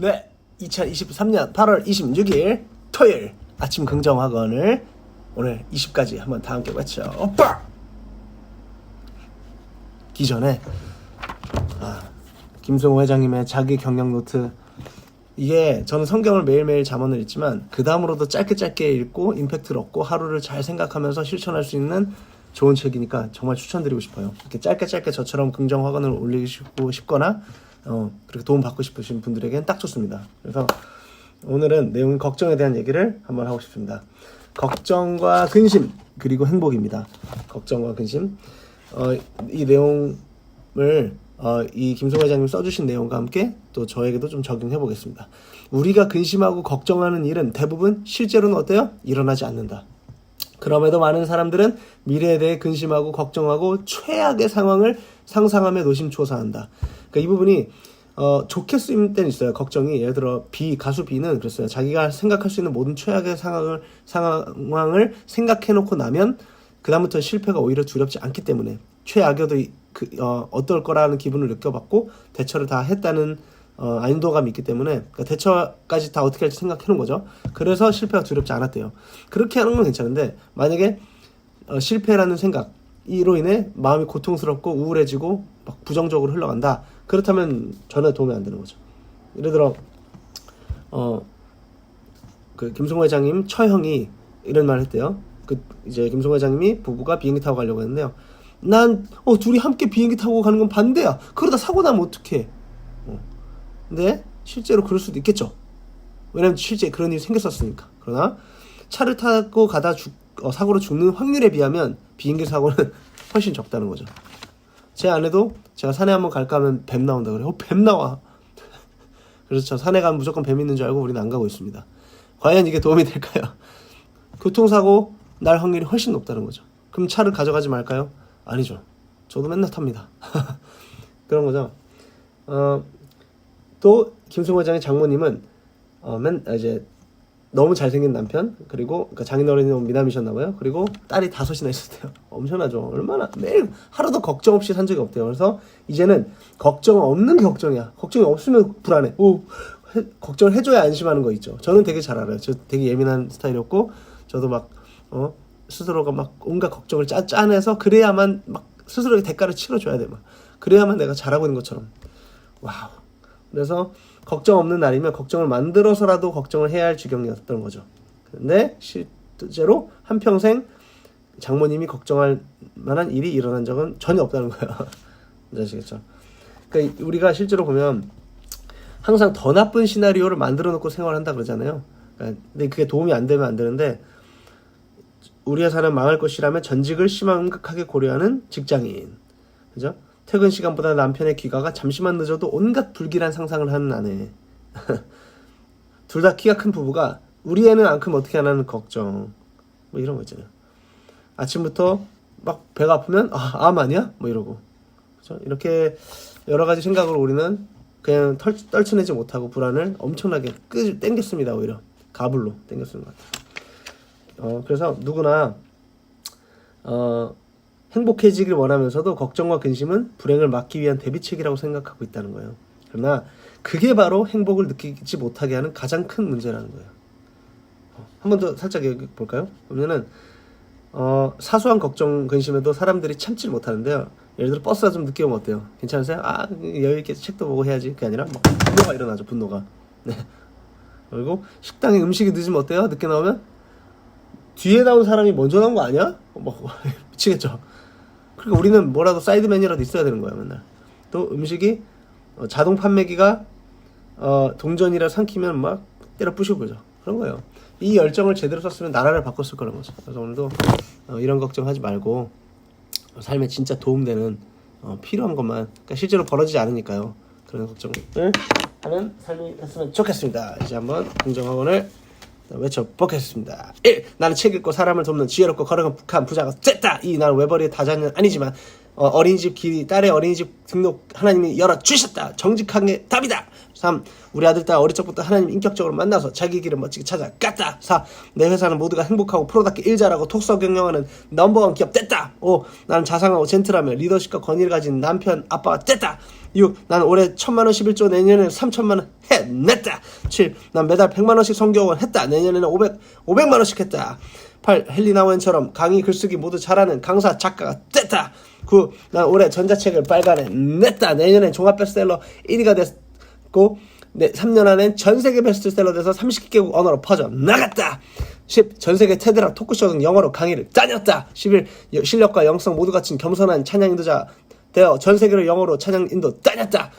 네, 2023년 8월 26일 토요일 아침 긍정학원을 오늘 20까지 한번 다 함께 외쳐. 오빠! 기전에 김승호 회장님의 자기 경영 노트, 이게 저는 성경을 매일매일 잠언을 읽지만 그 다음으로도 짧게 읽고 임팩트를 얻고 하루를 잘 생각하면서 실천할 수 있는 좋은 책이니까 정말 추천드리고 싶어요. 이렇게 짧게 저처럼 긍정학원을 올리고 싶거나 그렇게 도움 받고 싶으신 분들에게는 딱 좋습니다. 그래서 오늘은 내용 걱정에 대한 얘기를 한번 하고 싶습니다. 걱정과 근심 그리고 행복입니다. 걱정과 근심. 이 내용을 이 김성호 회장님 써주신 내용과 함께 또 저에게도 좀 적용해 보겠습니다. 우리가 근심하고 걱정하는 일은 대부분 실제로는 어때요? 일어나지 않는다. 그럼에도 많은 사람들은 미래에 대해 근심하고 걱정하고 최악의 상황을 상상하며 노심초사한다. 그러니까 이 부분이 좋게 쓰임 때는 있어요. 걱정이. 예를 들어 가수 B는 그랬어요. 자기가 생각할 수 있는 모든 최악의 상황을 생각해놓고 나면 그 다음부터 실패가 오히려 두렵지 않기 때문에 최악여도 어떨 거라는 기분을 느껴봤고 대처를 다 했다는 안도감이 있기 때문에 그러니까 대처까지 다 어떻게 할지 생각해놓은 거죠. 그래서 실패가 두렵지 않았대요. 그렇게 하는 건 괜찮은데 만약에 실패라는 생각으로 인해 마음이 고통스럽고 우울해지고 막 부정적으로 흘러간다. 그렇다면 전혀 도움이 안 되는 거죠. 예를 들어 그 김승호 회장님 처형이 이런 말을 했대요. 이제 김승호 회장님이 부부가 비행기 타고 가려고 했는데요. 난 둘이 함께 비행기 타고 가는 건 반대야. 그러다 사고 나면 어떡해. 근데 실제로 그럴 수도 있겠죠. 왜냐면 실제 그런 일이 생겼었으니까. 그러나 차를 타고 가다 사고로 죽는 확률에 비하면 비행기 사고는 훨씬 적다는 거죠. 제 아내도 제가 산에 한번 갈까 하면 뱀 나온다 그래요. 뱀 나와. 그래서 저 산에 가면 무조건 뱀 있는 줄 알고 우리는 안 가고 있습니다. 과연 이게 도움이 될까요? 교통사고 날 확률이 훨씬 높다는 거죠. 그럼 차를 가져가지 말까요? 아니죠. 저도 맨날 탑니다. 그런 거죠. 또 김승호 회장의 장모님은 이제 너무 잘생긴 남편, 그리고 그러니까 장인어른이 너무 미남이셨나봐요. 그리고 딸이 5이나 있었대요. 엄청나죠. 얼마나 매일 하루도 걱정 없이 산 적이 없대요. 그래서 이제는 걱정 없는 게 걱정이야. 걱정이 없으면 불안해. 걱정을 해줘야 안심하는 거 있죠. 저는 되게 잘 알아요. 저 되게 예민한 스타일이었고 저도 막 스스로가 막 온갖 걱정을 짜내서 그래야만 막 스스로의 대가를 치러줘야 돼. 막 그래야만 내가 잘하고 있는 것처럼. 와우. 그래서 걱정 없는 날이면 걱정을 만들어서라도 걱정을 해야 할 지경이었던 거죠. 그런데 실제로 한평생 장모님이 걱정할 만한 일이 일어난 적은 전혀 없다는 거예요. 아시겠죠? 그러니까 우리가 실제로 보면 항상 더 나쁜 시나리오를 만들어 놓고 생활한다 그러잖아요. 그러니까 근데 그게 도움이 안 되면 안 되는데 우리 회사는 망할 것이라면 전직을 심각하게 고려하는 직장인. 그죠? 퇴근 시간보다 남편의 귀가가 잠시만 늦어도 온갖 불길한 상상을 하는 아내. 둘 다 키가 큰 부부가 우리 애는 안 크면 어떻게 하나는 걱정. 뭐 이런 거 있잖아요. 아침부터 막 배가 아프면 암 아니야? 뭐 이러고. 그죠? 이렇게 여러 가지 생각으로 우리는 그냥 떨쳐내지 못하고 불안을 엄청나게 땡겼습니다. 오히려 가불로 땡겼는 것 같아요. 그래서 누구나 행복해지길 원하면서도 걱정과 근심은 불행을 막기 위한 대비책이라고 생각하고 있다는 거예요. 그러나 그게 바로 행복을 느끼지 못하게 하는 가장 큰 문제라는 거예요. 한 번 더 살짝 얘기해 볼까요? 그러면은 사소한 걱정, 근심에도 사람들이 참질 못하는데요. 예를 들어 버스가 좀 늦게 오면 어때요? 괜찮으세요? 여유있게 책도 보고 해야지. 그게 아니라 막 분노가 일어나죠. 분노가. 네. 그리고 식당에 음식이 늦으면 어때요? 늦게 나오면 뒤에 나온 사람이 먼저 나온 거 아니야? 미치겠죠. 그러니까 우리는 뭐라도 사이드 메뉴라도 있어야 되는 거야 맨날. 또 음식이 자동 판매기가 동전이라 삼키면 막 때려 부시고 그러죠. 그런 거예요. 이 열정을 제대로 썼으면 나라를 바꿨을 거라는 거죠. 그래서 오늘도 이런 걱정하지 말고 삶에 진짜 도움되는 필요한 것만, 그러니까 실제로 벌어지지 않으니까요. 그런 걱정을 하는 삶이 됐으면 좋겠습니다. 이제 한번 긍정학원을 외쳐보겠습니다. 1. 나는 책 읽고 사람을 돕는 지혜롭고 거룩한 북한 부자가 됐다. 2. 나는 외벌이의 다자는 아니지만 어린이집 길이 딸의 어린이집 등록 하나님이 열어주셨다. 정직한 게 답이다. 3. 우리 아들 딸 어릴 적부터 하나님 인격적으로 만나서 자기 길을 멋지게 찾아갔다. 4. 내 회사는 모두가 행복하고 프로답게 일 잘하고 톡서 경영하는 넘버원 기업 됐다. 5. 나는 자상하고 젠틀하며 리더십과 권위를 가진 남편 아빠가 됐다. 6. 난 올해 1,000만원 11조 내년에는 3,000만원 해냈다. 7. 난 매달 100만원씩 성교원 했다. 내년에는 500만원씩 했다. 8. 헬리나 웬처럼 강의 글쓰기 모두 잘하는 강사 작가가 됐다. 9. 난 올해 전자책을 발간해냈다. 내년엔 종합베스트셀러 1위가 됐고 3년 안엔 전세계 베스트셀러 돼서 30개국 언어로 퍼져나갔다. 10. 전세계 테드랑 토크쇼 등 영어로 강의를 다녔다. 11. 실력과 영성 모두 갖춘 겸손한 찬양 인도자 되어 전세계로 영어로 찬양 인도 다녔다.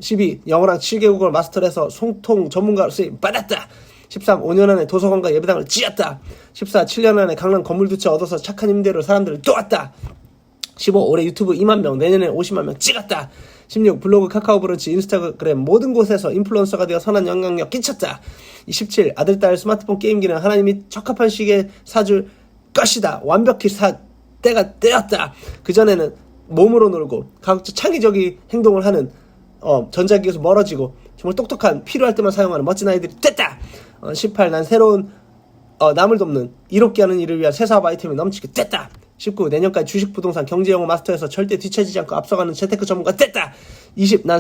12. 영어랑 7개국어를 마스터해서 소통 전문가로 쓰임 받았다. 13. 5년 안에 도서관과 예배당을 지었다. 14. 7년 안에 강남 건물 2채 얻어서 착한 임대로 사람들을 도왔다. 15. 올해 유튜브 2만 명, 내년에 50만 명 찍었다. 16. 블로그, 카카오 브런치, 인스타그램 모든 곳에서 인플루언서가 되어 선한 영향력 끼쳤다. 27. 아들, 딸 스마트폰 게임기는 하나님이 적합한 시기에 사줄 것이다. 완벽히 사 때가 되었다. 그전에는 몸으로 놀고 가급적 창의적인 행동을 하는 전자기기에서 멀어지고 정말 똑똑한 필요할 때만 사용하는 멋진 아이들이 됐다. 18. 난 새로운 남을 돕는 이롭게 하는 일을 위한 새 사업 아이템이 넘치게 됐다. 19. 내년까지 주식, 부동산, 경제 영어 마스터해서 절대 뒤처지지 않고 앞서가는 재테크 전문가 됐다. 20. 난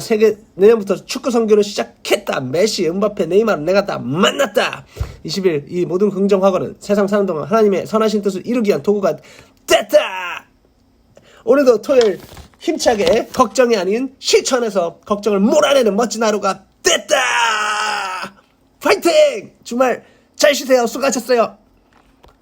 내년부터 축구 선교를 시작했다. 메시, 음바페, 네이마르 내가 다 만났다. 21. 이 모든 긍정 화거는 세상 사는 동안 하나님의 선하신 뜻을 이루기 위한 도구가 됐다. 오늘도 토요일 힘차게 걱정이 아닌 실천해서 걱정을 몰아내는 멋진 하루가 됐다. 파이팅! 주말 잘 쉬세요. 수고하셨어요.